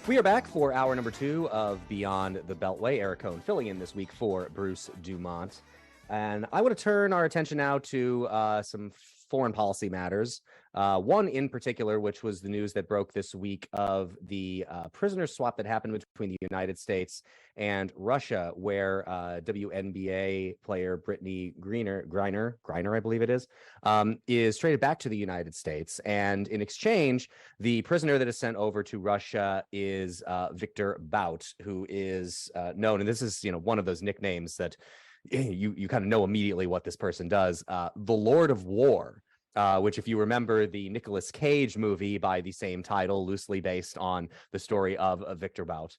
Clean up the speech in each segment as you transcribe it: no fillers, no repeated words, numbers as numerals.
We are back for hour number 2 of Beyond the Beltway. Eric Cohn filling in this week for Bruce DuMont. And I want to turn our attention now to some foreign policy matters. One in particular, which was the news that broke this week of the prisoner swap that happened between the United States and Russia, where WNBA player Brittany Griner, I believe it is traded back to the United States. And in exchange, the prisoner that is sent over to Russia is Victor Bout, who is known, and this is one of those nicknames that you kind of know immediately what this person does. The Lord of War, which, if you remember the Nicolas Cage movie by the same title, loosely based on the story of Victor Bout.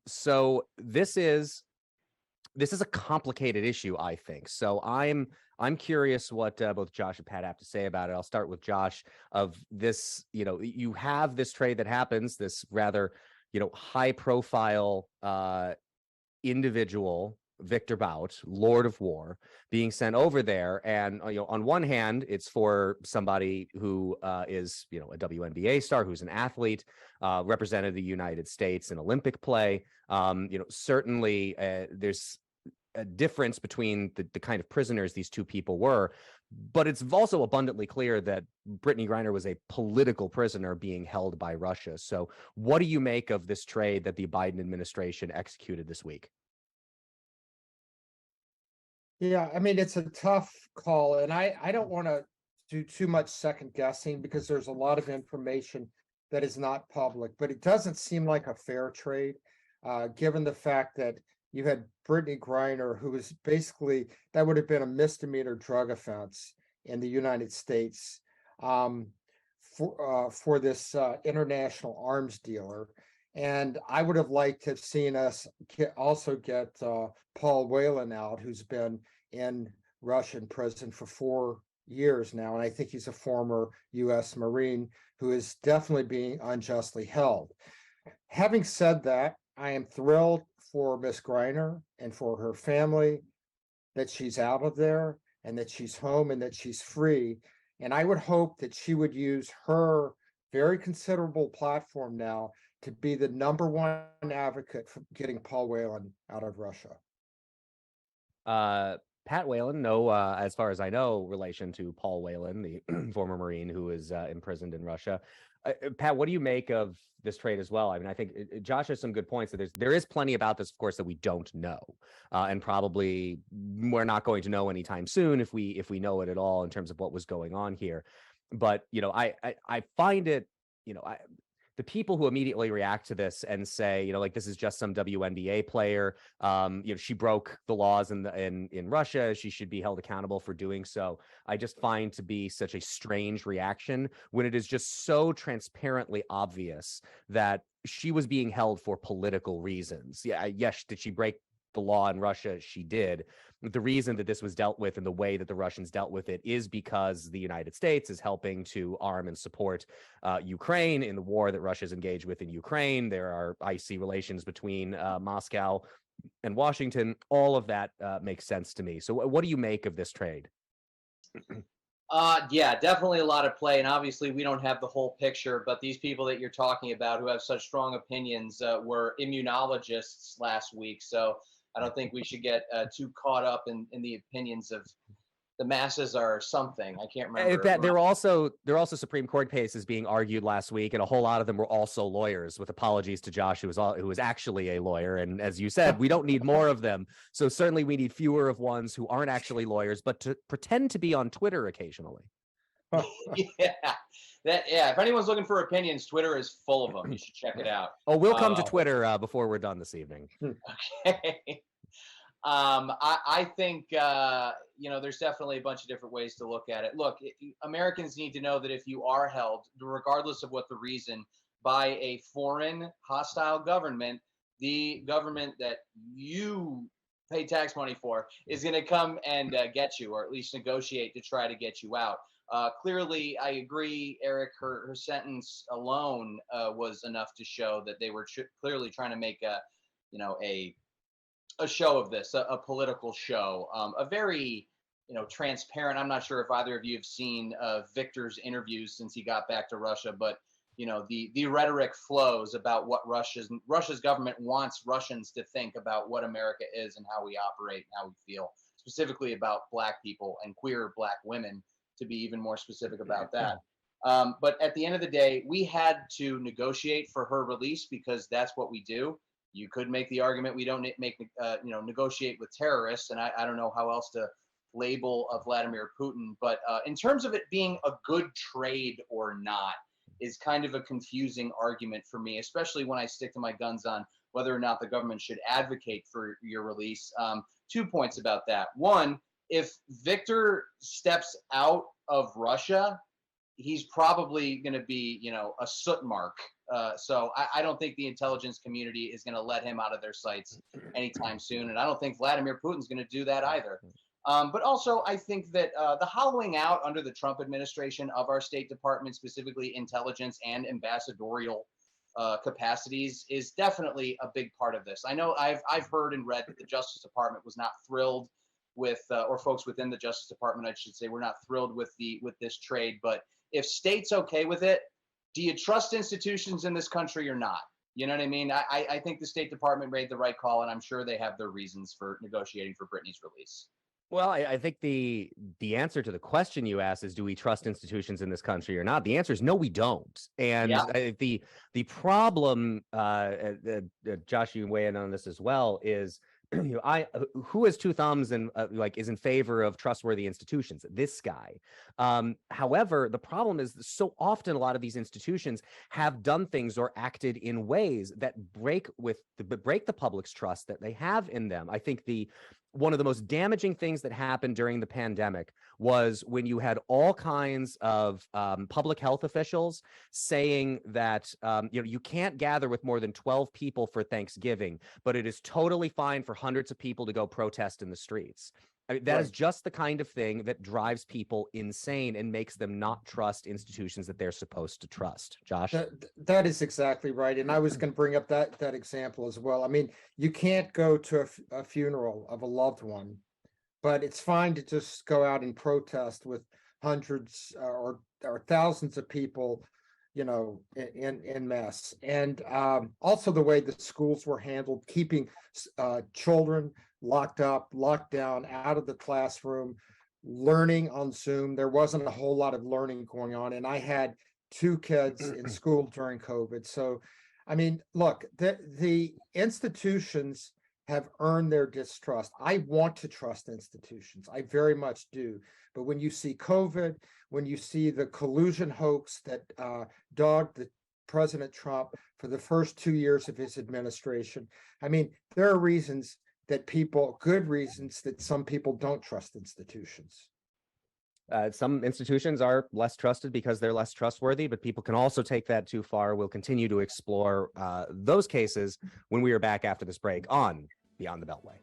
So this is a complicated issue, I think. So I'm curious what both Josh and Pat have to say about it. I'll start with Josh. Of this, you have this trade that happens, this rather, high profile individual, Victor Bout, Lord of War, being sent over there. And on one hand, it's for somebody who is a WNBA star, who's an athlete, represented the United States in Olympic play. Certainly there's a difference between the kind of prisoners these two people were, but it's also abundantly clear that Brittany Griner was a political prisoner being held by Russia. So what do you make of this trade that the Biden administration executed this week? Yeah, I mean, it's a tough call, and I don't want to do too much second guessing because there's a lot of information that is not public, but it doesn't seem like a fair trade, given the fact that you had Brittany Griner, who was basically, that would have been a misdemeanor drug offense in the United States, for this international arms dealer. And I would have liked to have seen us also get Paul Whelan out, who's been in Russian prison for 4 years now. And I think he's a former U.S. Marine who is definitely being unjustly held. Having said that, I am thrilled for Miss Griner and for her family that she's out of there and that she's home and that she's free. And I would hope that she would use her very considerable platform now to be the number one advocate for getting Paul Whelan out of Russia. Pat Whelan, no, as far as I know, relation to Paul Whelan, the former Marine who is imprisoned in Russia. Pat, what do you make of this trade as well? I mean, I think Josh has some good points. That there is plenty about this, of course, that we don't know, and probably we're not going to know anytime soon if we know it at all in terms of what was going on here. But I find it, the people who immediately react to this and say, like, this is just some WNBA player, she broke the laws in Russia, she should be held accountable for doing so, I just find to be such a strange reaction when it is just so transparently obvious that she was being held for political reasons. Yes, did she break the law in Russia? She did. The reason that this was dealt with and the way that the Russians dealt with it is because the United States is helping to arm and support Ukraine in the war that Russia is engaged with in Ukraine. There are icy relations between Moscow and Washington. All of that makes sense to me. So what do you make of this trade? Yeah, definitely a lot of play. And obviously we don't have the whole picture, but these people that you're talking about who have such strong opinions were immunologists last week. So I don't think we should get too caught up in the opinions of the masses or something. I can't remember. There were also Supreme Court cases being argued last week, and a whole lot of them were also lawyers. With apologies to Josh, who was actually a lawyer. And as you said, we don't need more of them. So certainly we need fewer of ones who aren't actually lawyers, but to pretend to be on Twitter occasionally. If anyone's looking for opinions, Twitter is full of them. You should check it out. Oh, we'll come to Twitter before we're done this evening. Okay. I think there's definitely a bunch of different ways to look at it. Look, Americans need to know that if you are held, regardless of what the reason, by a foreign hostile government, the government that you pay tax money for is going to come and get you, or at least negotiate to try to get you out. Clearly, I agree, Eric. Her sentence alone was enough to show that they were clearly trying to make a show of this, a political show, a very transparent. I'm not sure if either of you have seen Victor's interviews since he got back to Russia, but the rhetoric flows about what Russia's government wants Russians to think about what America is and how we operate and how we feel, specifically about Black people and queer Black women, to be even more specific about that. But at the end of the day, we had to negotiate for her release because that's what we do. You could make the argument we don't negotiate with terrorists, and I don't know how else to label Vladimir Putin. But in terms of it being a good trade or not, is kind of a confusing argument for me, especially when I stick to my guns on whether or not the government should advocate for your release. 2 points about that. One, if Victor steps out of Russia, he's probably going to be, a soot mark. So I don't think the intelligence community is going to let him out of their sights anytime soon. And I don't think Vladimir Putin's going to do that either. But also, I think that the hollowing out under the Trump administration of our State Department, specifically intelligence and ambassadorial capacities, is definitely a big part of this. I know I've heard and read that the Justice Department was not thrilled with, or folks within the Justice Department, I should say, were not thrilled with this trade. But if state's okay with it, do you trust institutions in this country or not? You know what I mean? I think the State Department made the right call, and I'm sure they have their reasons for negotiating for Brittany's release. Well, I think the answer to the question you asked is, do we trust institutions in this country or not? The answer is no, we don't. And the problem, Josh, you can weigh in on this as well, is who has two thumbs and is in favor of trustworthy institutions? This guy. However, the problem is so often a lot of these institutions have done things or acted in ways that break the public's trust that they have in them. I think one of the most damaging things that happened during the pandemic was when you had all kinds of public health officials saying that you can't gather with more than 12 people for Thanksgiving, but it is totally fine for hundreds of people to go protest in the streets. I mean, that is just the kind of thing that drives people insane and makes them not trust institutions that they're supposed to trust. Josh? That is exactly right. And I was going to bring up that example as well. I mean, you can't go to a funeral of a loved one, but it's fine to just go out and protest with hundreds or thousands of people, in mass. And also the way the schools were handled, keeping children locked down, out of the classroom, learning on Zoom. There wasn't a whole lot of learning going on. And I had 2 kids in school during COVID. So, I mean, look, the institutions have earned their distrust. I want to trust institutions. I very much do. But when you see COVID, when you see the collusion hoax that dogged the President Trump for the first 2 years of his administration, I mean, there are good reasons that some people don't trust institutions. Some institutions are less trusted because they're less trustworthy, but people can also take that too far. We'll continue to explore those cases when we are back after this break on Beyond the Beltway.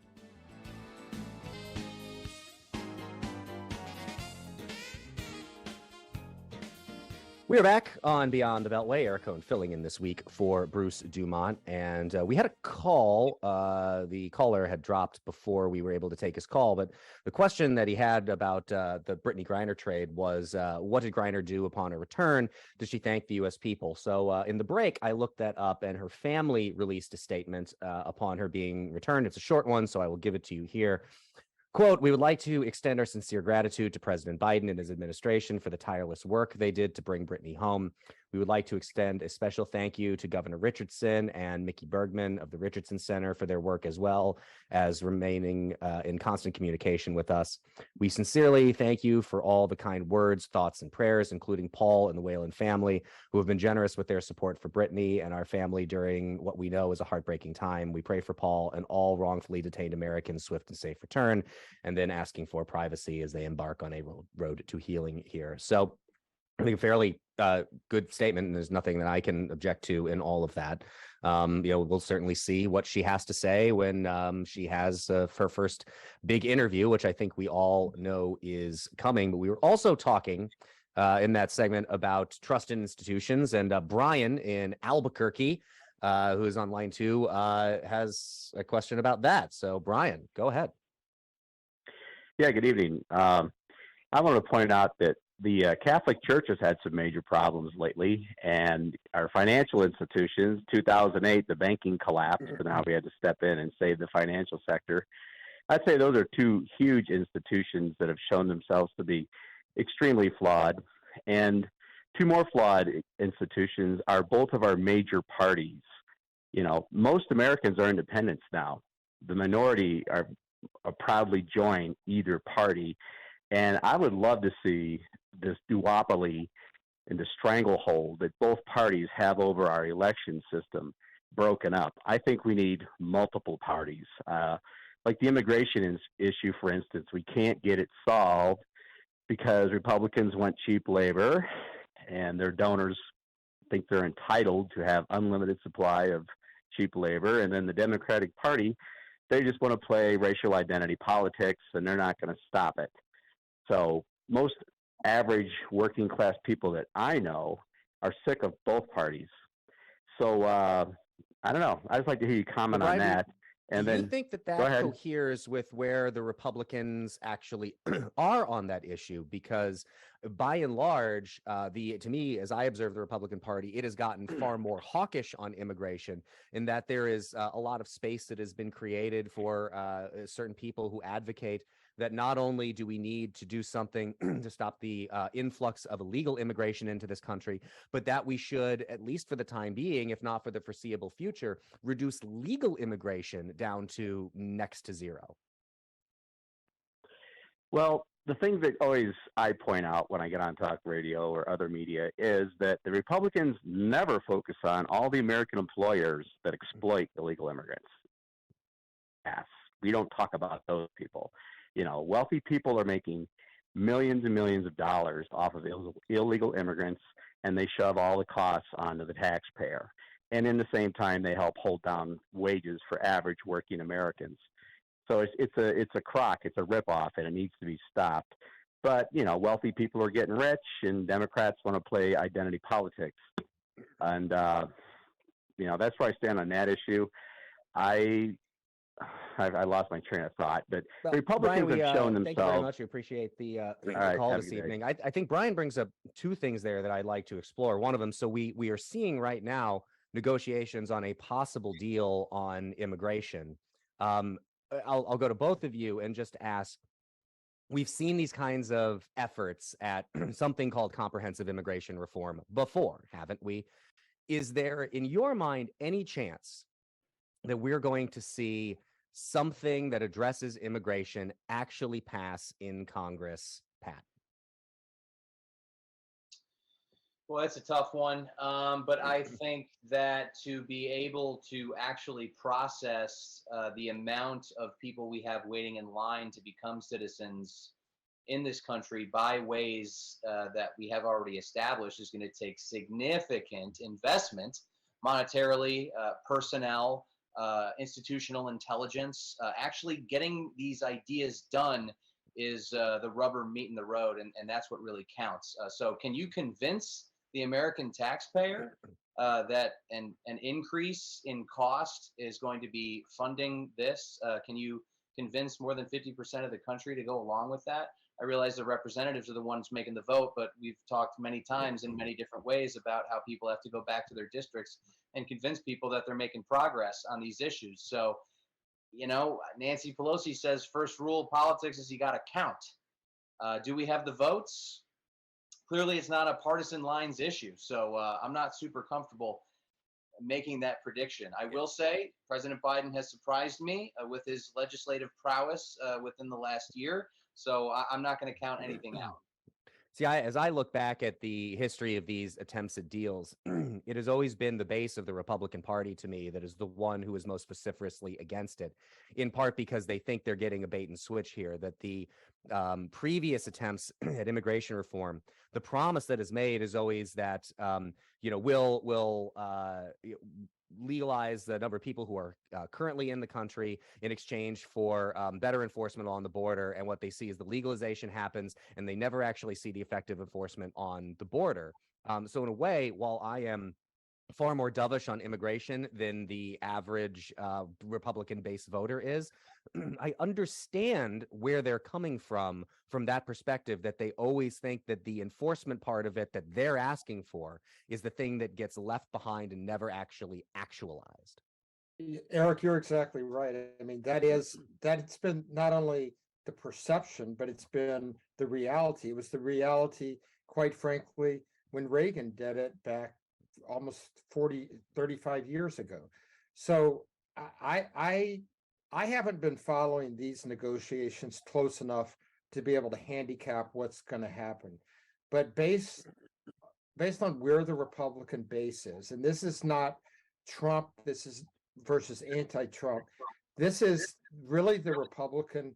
We are back on Beyond the Beltway. Eric Cohn filling in this week for Bruce DuMont. And we had a call. The caller had dropped before we were able to take his call. But the question that he had about the Brittany Griner trade was, what did Griner do upon her return? Did she thank the U.S. people? So in the break, I looked that up, and her family released a statement upon her being returned. It's a short one, so I will give it to you here. Quote, "We would like to extend our sincere gratitude to President Biden and his administration for the tireless work they did to bring Brittany home. We would like to extend a special thank you to Governor Richardson and Mickey Bergman of the Richardson Center for their work, as well as remaining in constant communication with us. We sincerely thank you for all the kind words, thoughts, and prayers, including Paul and the Whalen family, who have been generous with their support for Brittany and our family during what we know is a heartbreaking time. We pray for Paul and all wrongfully detained Americans' swift and safe return, and then asking for privacy as they embark on a road to healing here." So I think a fairly good statement, and there's nothing that I can object to in all of that. We'll certainly see what she has to say when she has her first big interview, which I think we all know is coming. But we were also talking in that segment about trust in institutions, and Brian in Albuquerque, who is on line 2, has a question about that. So Brian, go ahead. Yeah, good evening. I want to point out that the Catholic Church has had some major problems lately, and our financial institutions. 2008, the banking collapsed, but now we had to step in and save the financial sector. I'd say those are two huge institutions that have shown themselves to be extremely flawed. And two more flawed institutions are both of our major parties. You know, most Americans are independents now. The minority are proudly join either party. And I would love to see this duopoly and the stranglehold that both parties have over our election system broken up. I think we need multiple parties. Like the immigration issue, for instance, we can't get it solved because Republicans want cheap labor and their donors think they're entitled to have unlimited supply of cheap labor. And then the Democratic Party, they just want to play racial identity politics, and they're not going to stop it. So most average working class people that I know are sick of both parties. So I don't know. I'd just like to hear you comment on that. And do then you think that coheres with where the Republicans actually are on that issue? Because by and large, to me, as I observe the Republican Party, it has gotten far more hawkish on immigration, in that there is a lot of space that has been created for certain people who advocate that not only do we need to do something to stop the influx of illegal immigration into this country, but that we should, at least for the time being, if not for the foreseeable future, reduce legal immigration down to next to zero. Well, the thing that always I point out when I get on talk radio or other media is that the Republicans never focus on all the American employers that exploit illegal immigrants. Yes, we don't talk about those people. You know, wealthy people are making millions and millions of dollars off of illegal immigrants, and they shove all the costs onto the taxpayer. And in the same time, they help hold down wages for average working Americans. So it's a crock, it's a ripoff, and it needs to be stopped. But, you know, wealthy people are getting rich, and Democrats want to play identity politics. And, you know, that's where I stand on that issue. I lost my train of thought, but Republicans Brian, have shown themselves. Thank you very much. We appreciate the call this evening. I think Brian brings up two things there that I'd like to explore. One of them, so we are seeing right now negotiations on a possible deal on immigration. I'll go to both of you and just ask, we've seen these kinds of efforts at something called comprehensive immigration reform before, haven't we? Is there, in your mind, any chance that we're going to see something that addresses immigration actually pass in Congress, Pat? Well, that's a tough one. But I think that to be able to actually process the amount of people we have waiting in line to become citizens in this country by ways that we have already established is going to take significant investment monetarily, personnel, institutional intelligence. Actually getting these ideas done is the rubber meeting the road, and that's what really counts. So can you convince the American taxpayer that an increase in cost is going to be funding this? Can you convince more than 50% of the country to go along with that? I realize the representatives are the ones making the vote, but we've talked many times in many different ways about how people have to go back to their districts and convince people that they're making progress on these issues. So, you know, Nancy Pelosi says first rule of politics is you got to count. Do we have the votes? Clearly, it's not a partisan lines issue. So I'm not super comfortable making that prediction. I will say President Biden has surprised me with his legislative prowess within the last year. So I'm not going to count anything out. See, as I look back at the history of these attempts at deals, it has always been the base of the Republican Party to me that is the one who is most vociferously against it, in part because they think they're getting a bait and switch here, that the previous attempts at immigration reform, the promise that is made is always that, we'll legalize the number of people who are currently in the country in exchange for better enforcement on the border. And what they see is the legalization happens, and they never actually see the effective enforcement on the border. So in a way, while I am far more dovish on immigration than the average Republican-based voter is. I understand where they're coming from that perspective, that they always think that the enforcement part of it that they're asking for is the thing that gets left behind and never actually actualized. Eric, you're exactly right. I mean, that's been not only the perception, but it's been the reality. It was the reality, quite frankly, when Reagan did it back almost 35 years ago. So I haven't been following these negotiations close enough to be able to handicap what's going to happen. But based on where the Republican base is, and this is not Trump, this is versus anti-Trump. This is really the Republican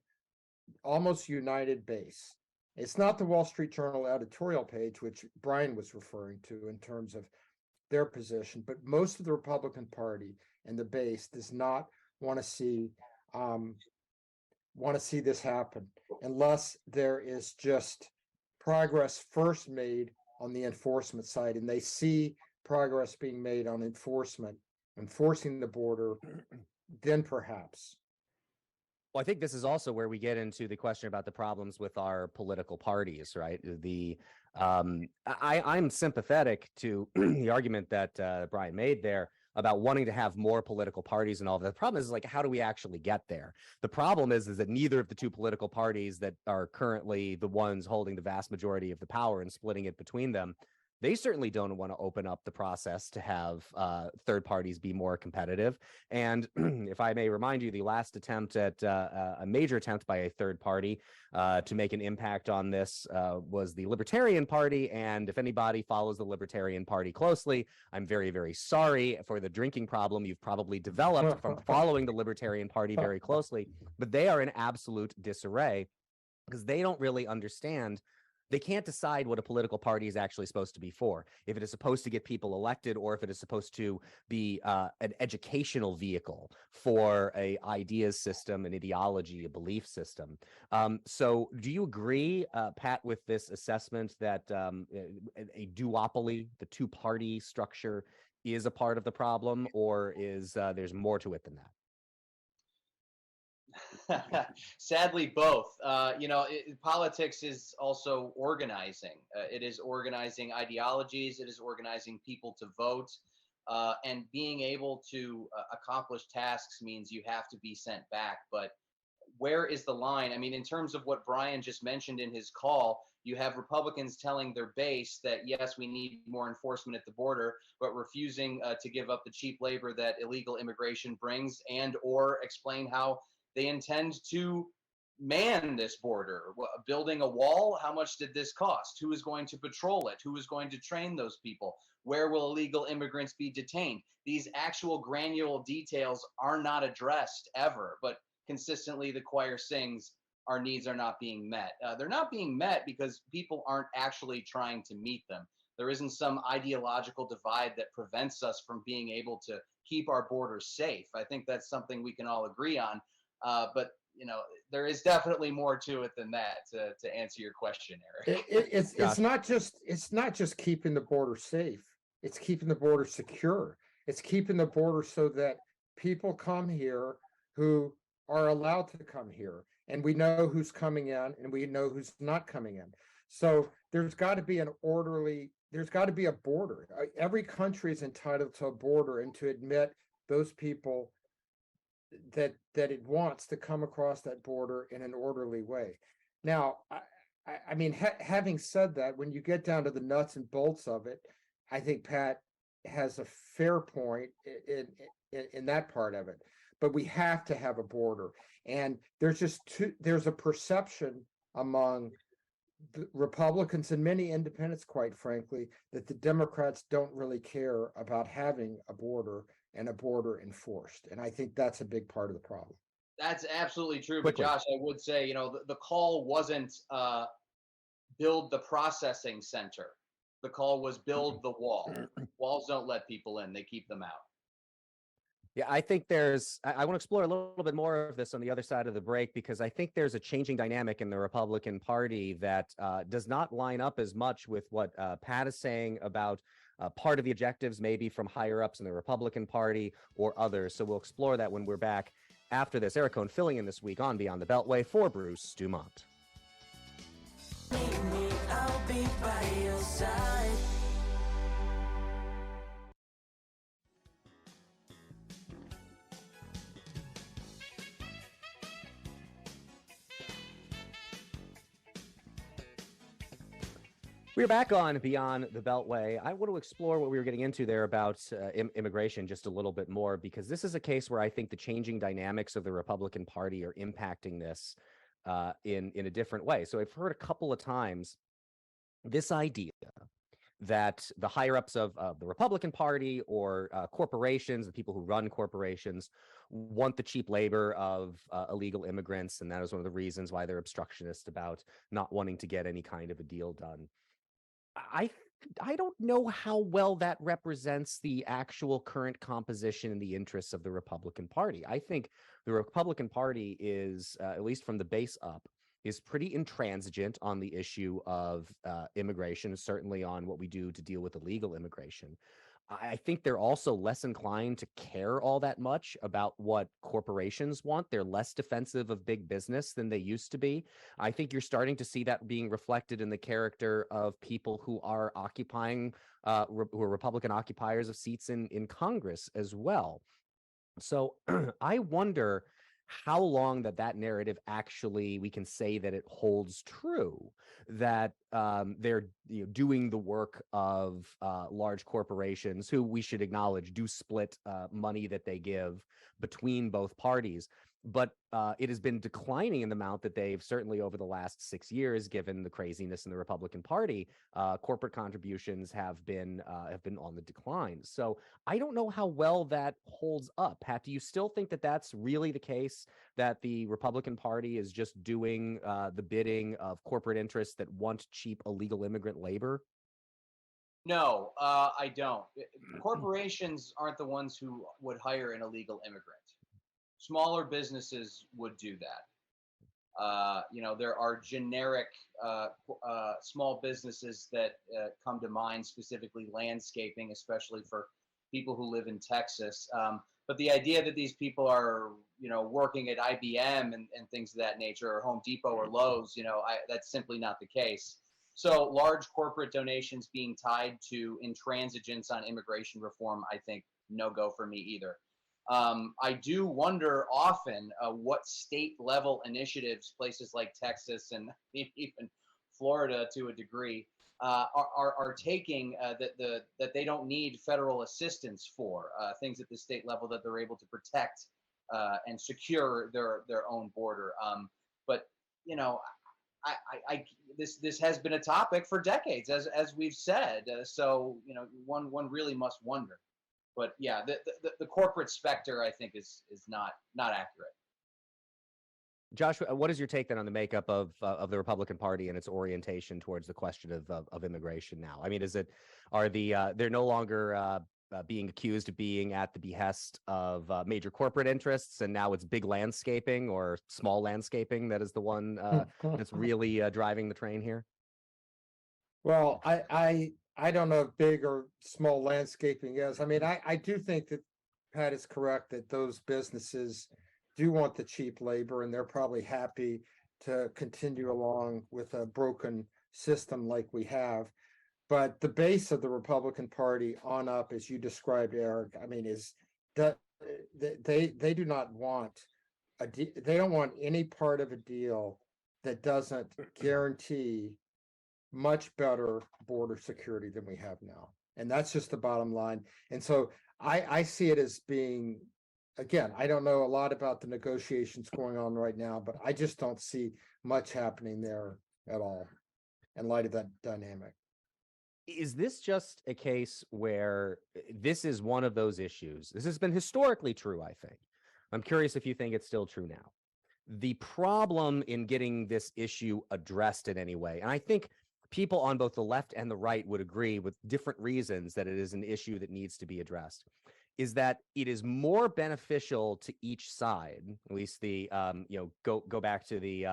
almost united base. It's not the Wall Street Journal editorial page, which Brian was referring to in terms of their position, but most of the Republican Party and the base does not want to see this happen unless there is just progress first made on the enforcement side, and they see progress being made on enforcing the border, then perhaps. Well, I think this is also where we get into the question about the problems with our political parties, right? I'm sympathetic to the argument that Brian made there about wanting to have more political parties and all that. The problem is like, how do we actually get there? The problem is that neither of the two political parties that are currently the ones holding the vast majority of the power and splitting it between them, they certainly don't want to open up the process to have third parties be more competitive. And if I may remind you, the last attempt at a major attempt by a third party to make an impact on this was the Libertarian Party. And if anybody follows the Libertarian Party closely, I'm very, very sorry for the drinking problem you've probably developed from following the Libertarian Party very closely. But they are in absolute disarray because they don't really understand. They can't decide what a political party is actually supposed to be for, if it is supposed to get people elected or if it is supposed to be an educational vehicle for a ideas system, an ideology, a belief system. So do you agree, Pat, with this assessment that a duopoly, the two-party structure, is a part of the problem, or is there's more to it than that? Sadly, both. Politics is also organizing. It is organizing ideologies. It is organizing people to vote. And being able to accomplish tasks means you have to be sent back. But where is the line? I mean, in terms of what Brian just mentioned in his call, you have Republicans telling their base that, yes, we need more enforcement at the border, but refusing to give up the cheap labor that illegal immigration brings, and or explain how they intend to man this border. Building a wall, how much did this cost? Who is going to patrol it? Who is going to train those people? Where will illegal immigrants be detained? These actual granular details are not addressed ever, but consistently the choir sings, our needs are not being met. They're not being met because people aren't actually trying to meet them. There isn't some ideological divide that prevents us from being able to keep our borders safe. I think that's something we can all agree on. But there is definitely more to it than that. To answer your question, Eric, it's not just keeping the border safe. It's keeping the border secure. It's keeping the border so that people come here who are allowed to come here, and we know who's coming in, and we know who's not coming in. So there's got to be there's got to be a border. Every country is entitled to a border and to admit those people that it wants to come across that border in an orderly way. Now, I mean, having said that, when you get down to the nuts and bolts of it, I think Pat has a fair point in that part of it. But we have to have a border, and there's a perception among the Republicans and many independents, quite frankly, that the Democrats don't really care about having a border and a border enforced. And I think that's a big part of the problem. That's absolutely true. But Josh, I would say, the call wasn't build the processing center. The call was build the wall. Walls don't let people in. They keep them out. Yeah, I think I want to explore a little bit more of this on the other side of the break, because I think there's a changing dynamic in the Republican Party that does not line up as much with what Pat is saying about part of the objectives, maybe from higher ups in the Republican Party or others. So we'll explore that when we're back after this. Eric Cohn filling in this week on Beyond the Beltway for Bruce DuMont. I'll be by your side. We're back on Beyond the Beltway. I want to explore what we were getting into there about immigration just a little bit more, because this is a case where I think the changing dynamics of the Republican Party are impacting this in a different way. So I've heard a couple of times this idea that the higher ups of the Republican Party or corporations, the people who run corporations, want the cheap labor of illegal immigrants. And that is one of the reasons why they're obstructionist about not wanting to get any kind of a deal done. I don't know how well that represents the actual current composition and the interests of the Republican Party. I think the Republican Party is, at least from the base up, is pretty intransigent on the issue of immigration, certainly on what we do to deal with illegal immigration. I think they're also less inclined to care all that much about what corporations want. They're less defensive of big business than they used to be. I think you're starting to see that being reflected in the character of people who are occupying, who are Republican occupiers of seats in Congress as well. So I wonder how long that narrative actually, we can say that it holds true, that they're doing the work of large corporations who, we should acknowledge, do split money that they give between both parties. But it has been declining in the amount that they've, certainly over the last 6 years, given the craziness in the Republican Party, corporate contributions have been on the decline. So I don't know how well that holds up. Pat, do you still think that that's really the case, that the Republican Party is just doing the bidding of corporate interests that want cheap illegal immigrant labor? No, I don't. Corporations aren't the ones who would hire an illegal immigrant. Smaller businesses would do that. There are generic small businesses that come to mind, specifically landscaping, especially for people who live in Texas. But the idea that these people are, working at IBM and things of that nature, or Home Depot or Lowe's, that's simply not the case. So large corporate donations being tied to intransigence on immigration reform, I think, no go for me either. I do wonder often what state level initiatives places like Texas and even Florida, to a degree, are taking that they don't need federal assistance for, things at the state level that they're able to protect and secure their own border. But this has been a topic for decades, as we've said. So one really must wonder. But yeah, the corporate specter, I think, is not accurate. Josh, what is your take then on the makeup of the Republican Party and its orientation towards the question of immigration now? I mean, they're no longer being accused of being at the behest of major corporate interests, and now it's big landscaping or small landscaping that is the one that's really driving the train here? Well, I don't know if big or small landscaping is. I mean, I do think that Pat is correct that those businesses do want the cheap labor, and they're probably happy to continue along with a broken system like we have. But the base of the Republican Party on up, as you described, Eric, I mean, is that they do not want they don't want any part of a deal that doesn't guarantee much better border security than we have now. And that's just the bottom line. And so I see it as being, again, I don't know a lot about the negotiations going on right now, but I just don't see much happening there at all in light of that dynamic. Is this just a case where this is one of those issues? This has been historically true, I think. I'm curious if you think it's still true now. The problem in getting this issue addressed in any way, and I think people on both the left and the right would agree with different reasons that it is an issue that needs to be addressed, is that it is more beneficial to each side, at least the, go back to the,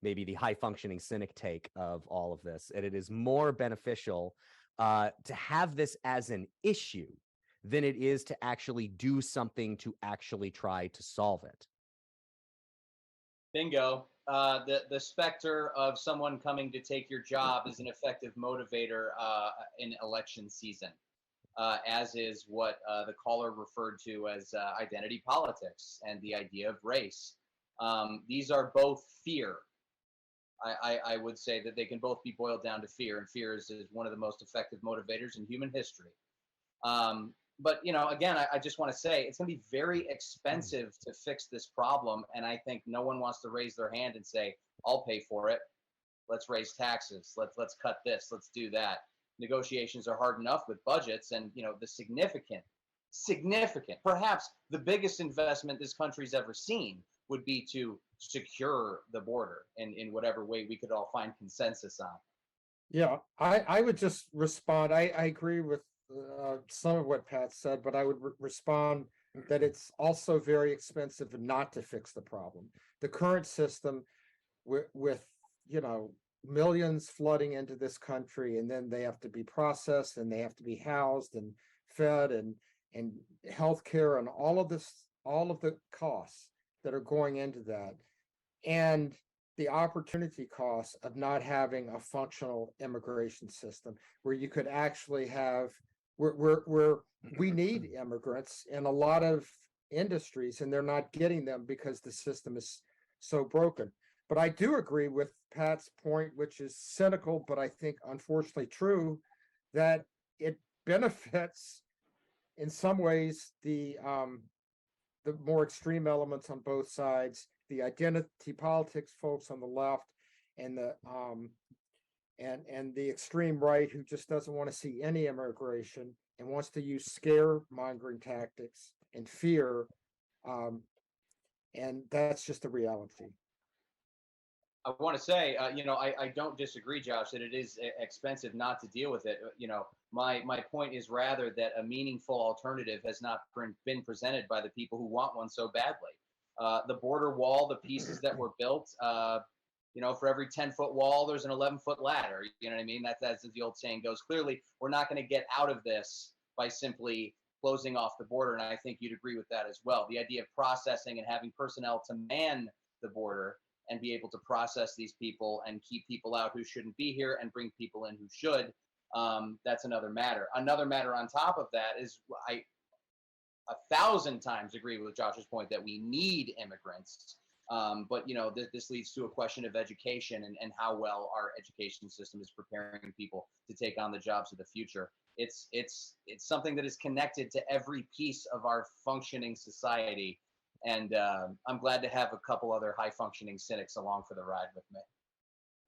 maybe the high functioning cynic take of all of this, and it is more beneficial to have this as an issue than it is to actually do something to actually try to solve it. Bingo. The specter of someone coming to take your job is an effective motivator in election season, as is what the caller referred to as identity politics and the idea of race. These are both fear. I would say that they can both be boiled down to fear, and fear is one of the most effective motivators in human history. But again, I just want to say it's going to be very expensive to fix this problem, and I think no one wants to raise their hand and say, "I'll pay for it. Let's raise taxes. Let's cut this. Let's do that." Negotiations are hard enough with budgets, and the significant, perhaps the biggest investment this country's ever seen would be to secure the border in whatever way we could all find consensus on. Yeah, I would just respond. I agree with some of what Pat said, but I would respond that it's also very expensive not to fix the problem. The current system with millions flooding into this country, and then they have to be processed and they have to be housed and fed and healthcare and all of the costs that are going into that, and the opportunity costs of not having a functional immigration system where you could actually have where we need immigrants in a lot of industries, and they're not getting them because the system is so broken. But I do agree with Pat's point, which is cynical, but I think unfortunately true, that it benefits in some ways the more extreme elements on both sides, the identity politics folks on the left, and the extreme right who just doesn't want to see any immigration and wants to use scaremongering tactics and fear, and that's just the reality. I want to say, I don't disagree, Josh, that it is expensive not to deal with it. My point is rather that a meaningful alternative has not been presented by the people who want one so badly. The border wall, the pieces that were built, for every 10-foot wall, there's an 11-foot ladder. You know what I mean? That's as the old saying goes. Clearly, we're not going to get out of this by simply closing off the border, and I think you'd agree with that as well. The idea of processing and having personnel to man the border and be able to process these people and keep people out who shouldn't be here and bring people in who should, that's another matter. Another matter on top of that is I 1,000 times agree with Josh's point that we need immigrants. But this leads to a question of education and how well our education system is preparing people to take on the jobs of the future. It's something that is connected to every piece of our functioning society. And I'm glad to have a couple other high-functioning cynics along for the ride with me.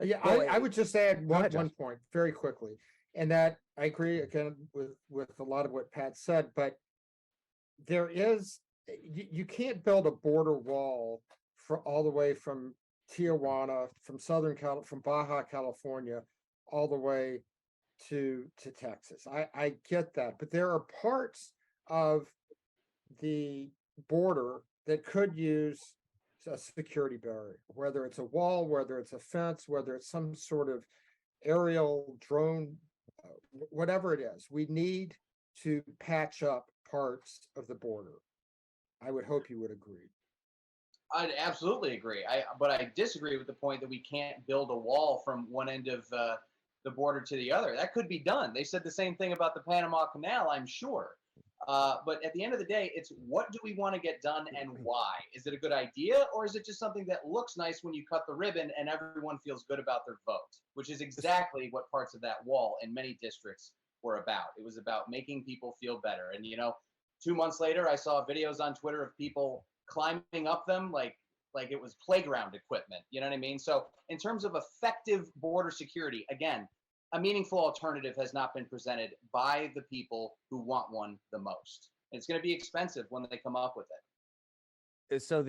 Yeah, I would just add one point very quickly, and that I agree again with a lot of what Pat said, but there is you can't build a border wall for all the way from Tijuana, from Baja California, all the way to Texas. I get that, but there are parts of the border that could use a security barrier, whether it's a wall, whether it's a fence, whether it's some sort of aerial drone, whatever it is. We need to patch up parts of the border. I would hope you would agree. I'd absolutely agree. But I disagree with the point that we can't build a wall from one end of the border to the other. That could be done. They said the same thing about the Panama Canal, I'm sure. But at the end of the day, it's what do we want to get done and why? Is it a good idea, or is it just something that looks nice when you cut the ribbon and everyone feels good about their vote, which is exactly what parts of that wall in many districts were about. It was about making people feel better. And, 2 months later, I saw videos on Twitter of people climbing up them like it was playground equipment. You know what I mean? So in terms of effective border security, again, a meaningful alternative has not been presented by the people who want one the most. It's going to be expensive when they come up with it. So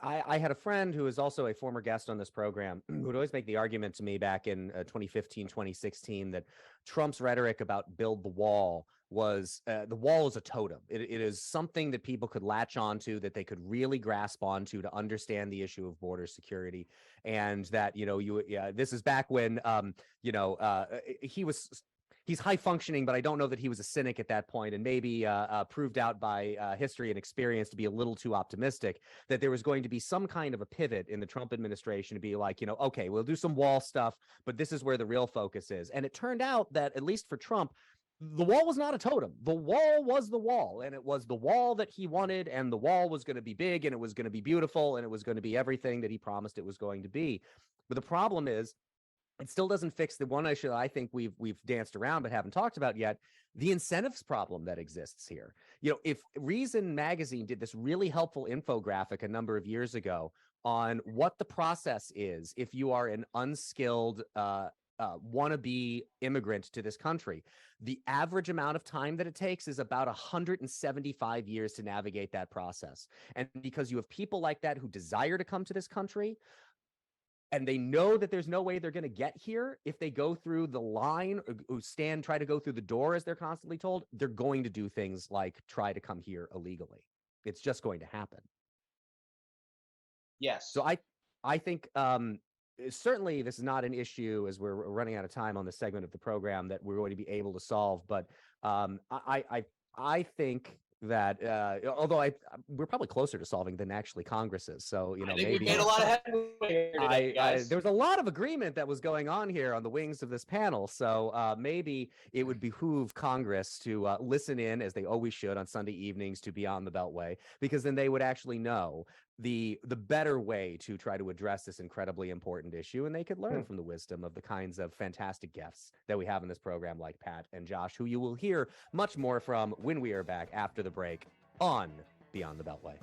I had a friend who is also a former guest on this program who would always make the argument to me back in 2015, 2016, that Trump's rhetoric about build the wall was the wall is a totem. It is something that people could latch onto, that they could really grasp onto to understand the issue of border security. And that, this is back when, he was he's high functioning, but I don't know that he was a cynic at that point, and maybe proved out by history and experience to be a little too optimistic that there was going to be some kind of a pivot in the Trump administration to be like, okay, we'll do some wall stuff, but this is where the real focus is. And it turned out that, at least for Trump, the wall was not a totem. The wall was the wall, and it was the wall that he wanted, and the wall was going to be big, and it was going to be beautiful, and it was going to be everything that he promised it was going to be. But the problem is, it still doesn't fix the one issue I think we've danced around but haven't talked about yet, the incentives problem that exists here. If Reason Magazine did this really helpful infographic a number of years ago on what the process is if you are an unskilled wannabe immigrant to this country, the average amount of time that it takes is about 175 years to navigate that process. And because you have people like that who desire to come to this country, and they know that there's no way they're going to get here if they go through the line or try to go through the door, as they're constantly told, they're going to do things like try to come here illegally. It's just going to happen. Yes. So I think certainly this is not an issue, as we're running out of time on this segment of the program, that we're going to be able to solve. But I think that although we're probably closer to solving than actually Congress is. So I think maybe we made a lot of headway today, guys. there was a lot of agreement that was going on here on the wings of this panel. So maybe it would behoove Congress to listen in, as they always should on Sunday evenings, to Beyond the Beltway, because then they would actually know the better way to try to address this incredibly important issue, and they could learn from the wisdom of the kinds of fantastic guests that we have in this program, like Pat and Josh, who you will hear much more from when we are back after the break on Beyond the Beltway.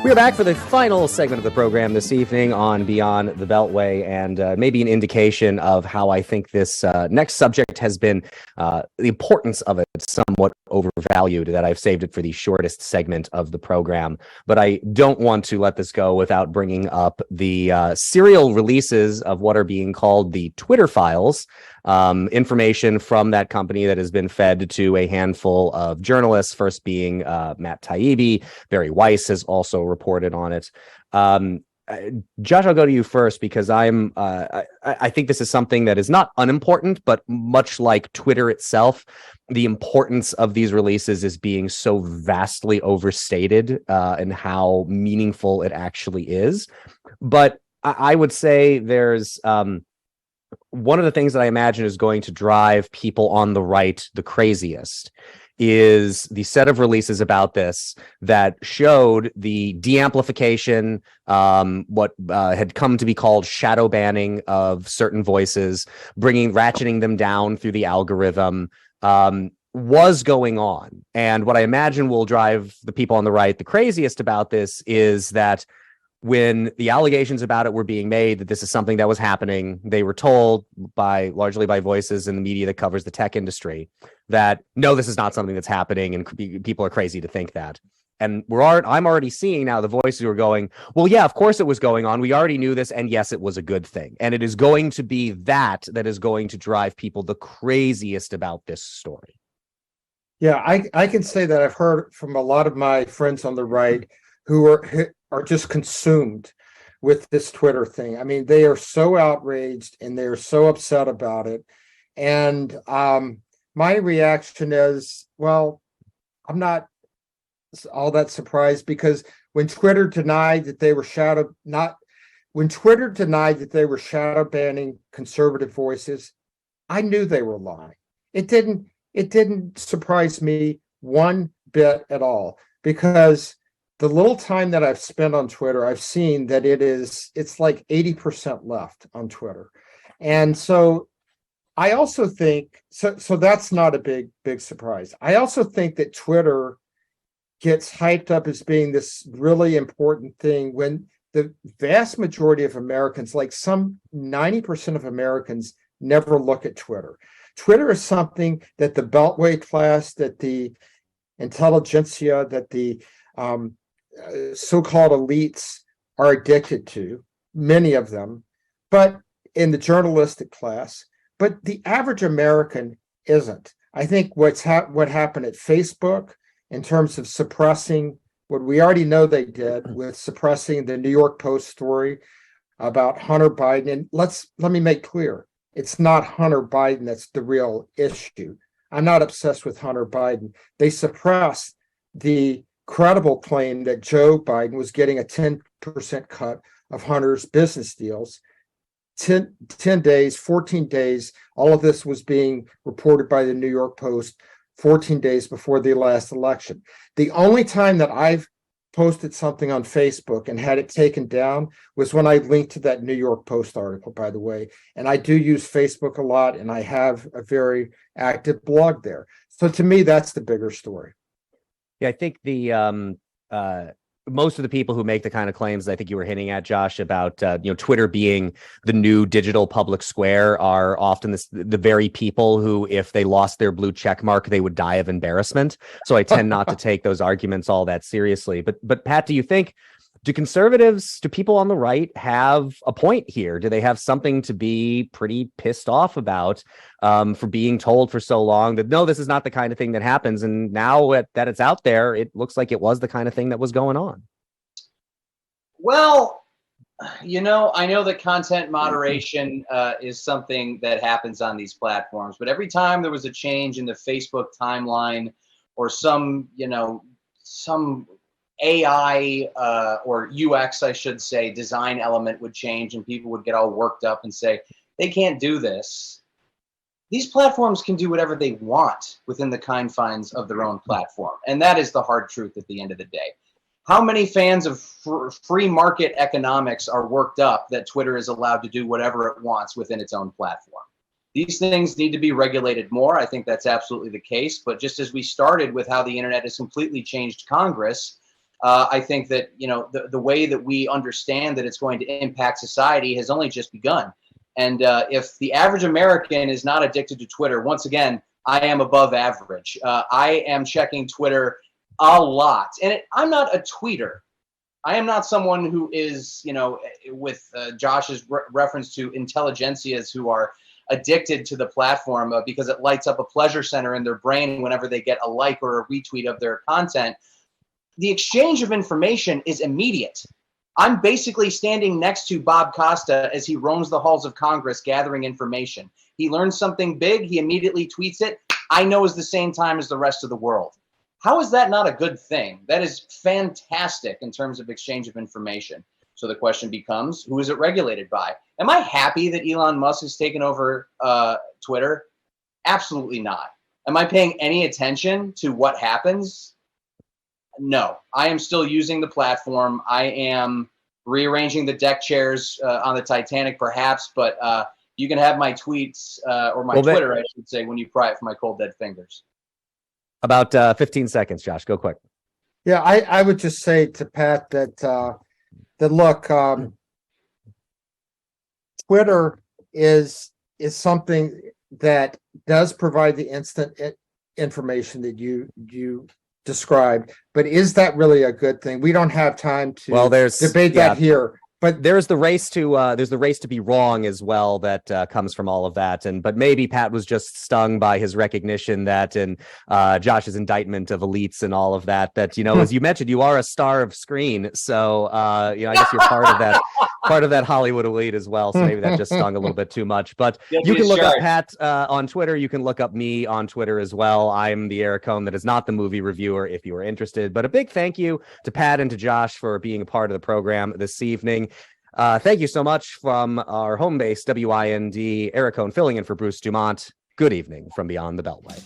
We are back for the final segment of the program this evening on Beyond the Beltway, and maybe an indication of how I think this next subject has been, the importance of it, somewhat overvalued, that I've saved it for the shortest segment of the program. But I don't want to let this go without bringing up the serial releases of what are being called the Twitter files, information from that company that has been fed to a handful of journalists, first being Matt Taibbi. Barry Weiss has also reported on it. Josh, I'll go to you first, because I think this is something that is not unimportant, but much like Twitter itself, the importance of these releases is being so vastly overstated and how meaningful it actually is. But I would say there's one of the things that I imagine is going to drive people on the right the craziest is the set of releases about this that showed the de-amplification, what had come to be called shadow banning of certain voices, ratcheting them down through the algorithm, was going on. And what I imagine will drive the people on the right the craziest about this is that when the allegations about it were being made that this is something that was happening, they were told largely by voices in the media that covers the tech industry that, no, this is not something that's happening, and people are crazy to think that. And I'm already seeing now the voices who are going, well, yeah, of course it was going on. We already knew this, and yes, it was a good thing. And it is going to be that is going to drive people the craziest about this story. Yeah, I can say that I've heard from a lot of my friends on the right who are just consumed with this Twitter thing. I mean, they are so outraged and they're so upset about it. And my reaction is, well, I'm not all that surprised, because when Twitter denied that they were shadow banning conservative voices, I knew they were lying. It didn't surprise me one bit at all, because the little time that I've spent on Twitter, I've seen that it's like 80% left on Twitter. And so I also think, so that's not a big surprise. I also think that Twitter gets hyped up as being this really important thing when the vast majority of Americans, like some 90% of Americans, never look at Twitter. Twitter is something that the Beltway class, that the intelligentsia, that the so-called elites are addicted to, many of them, but in the journalistic class, but the average American isn't. I think what happened at Facebook in terms of suppressing what we already know they did with suppressing the New York Post story about Hunter Biden. And let me make clear, it's not Hunter Biden that's the real issue. I'm not obsessed with Hunter Biden. They suppressed the credible claim that Joe Biden was getting a 10% cut of Hunter's business deals. 10 days, 14 days, all of this was being reported by the New York Post 14 days before the last election. The only time that I've posted something on Facebook and had it taken down was when I linked to that New York Post article, by the way. And I do use Facebook a lot, and I have a very active blog there. So to me, that's the bigger story. Yeah, I think the most of the people who make the kind of claims I think you were hinting at, Josh, about Twitter being the new digital public square are often the very people who, if they lost their blue check mark, they would die of embarrassment. So I tend not to take those arguments all that seriously. But Pat, do people on the right have a point here? Do they have something to be pretty pissed off about for being told for so long that, no, this is not the kind of thing that happens? And now that it's out there, it looks like it was the kind of thing that was going on. Well, I know that content moderation is something that happens on these platforms, but every time there was a change in the Facebook timeline or some AI or UX, I should say, design element would change and people would get all worked up and say, they can't do this. These platforms can do whatever they want within the confines of their own platform. And that is the hard truth at the end of the day. How many fans of free market economics are worked up that Twitter is allowed to do whatever it wants within its own platform? These things need to be regulated more. I think that's absolutely the case. But just as we started with how the internet has completely changed Congress, I think that the way that we understand that it's going to impact society has only just begun. And if the average American is not addicted to Twitter, once again, I am above average. I am checking Twitter a lot, and I'm not a tweeter. I am not someone who is, with Josh's reference to intelligentsias who are addicted to the platform because it lights up a pleasure center in their brain whenever they get a like or a retweet of their content. The exchange of information is immediate. I'm basically standing next to Bob Costa as he roams the halls of Congress gathering information. He learns something big, he immediately tweets it. I know it's the same time as the rest of the world. How is that not a good thing? That is fantastic in terms of exchange of information. So the question becomes, who is it regulated by? Am I happy that Elon Musk has taken over Twitter? Absolutely not. Am I paying any attention to what happens? No, I am still using the platform. I am rearranging the deck chairs on the Titanic, perhaps, but you can have my tweets or my Twitter, I should say, when you pry it from my cold, dead fingers. About 15 seconds, Josh. Go quick. Yeah, I would just say to Pat that look, Twitter is something that does provide the instant information that you described, but is that really a good thing? We don't have time to debate that here. But there's the race to be wrong as well that comes from all of that. But maybe Pat was just stung by his recognition that and Josh's indictment of elites and all of that, as you mentioned, you are a star of screen. So, I guess you're part of that Hollywood elite as well. So maybe that just stung a little bit too much. But you can look up Pat on Twitter. You can look up me on Twitter as well. I'm the Eric Cohn that is not the movie reviewer if you are interested. But a big thank you to Pat and to Josh for being a part of the program this evening. Thank you so much from our home base, WIND, Eric Cohn filling in for Bruce DuMont. Good evening from beyond the Beltway.